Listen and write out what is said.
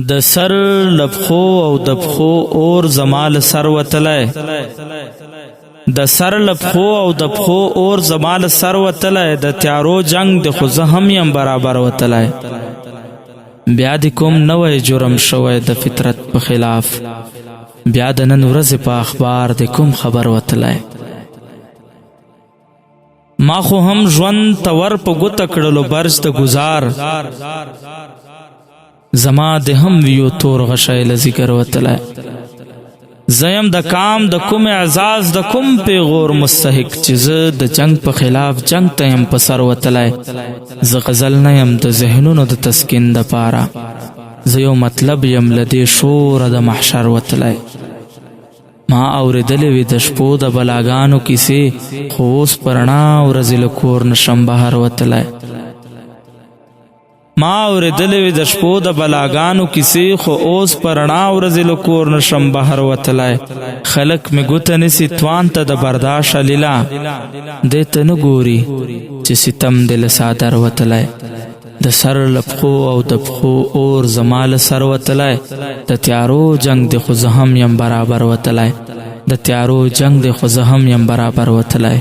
د سر لپخو او د پخو اور زمال سر وتلی د سر لپخو او د پخو اور زمال سر وتلی د تیارو جنگ د خو زه هم یم برابر وتلی بیا د کوم نوی جرم شوی د فطرت په خلاف بیا د نن ورځې په اخبار د کوم خبر وتلی ما خو هم ژوند تور په ګوته کړلو برج د ګزار زما د هم ویو تور غشی له ځیګر وتلی زه یم د کام د کوم اعزاز د کوم پیغور مستحق چې زه د جنگ په خلاف جنگ ته یم په سر وتلی زه غزل نه یم د ذهنونو د تسکین دپاره زه یو مطلب یم له دې شوره د محشر وتلی ما اورېدلې وې د شپو د بلاګانو کیسې خو اوس په رڼا ورځې له کور نشم بهر وتلی ما اورېدلې وې د شپو د بلاګانو کیسې خو اوس په رڼا ورځې له کور نشم بهر وتلی خلک مې ګوته نیسي توان ته د برداشت لیلا دې ته نه ګوري چې ستم دې له څادر وتلی د سر لپخو او د پخو اور زما له سر وتلی د تیارو جنگ د خو زه هم یم برابر وتلی د تیارو جنگ د خو زه هم یم برابر وتلی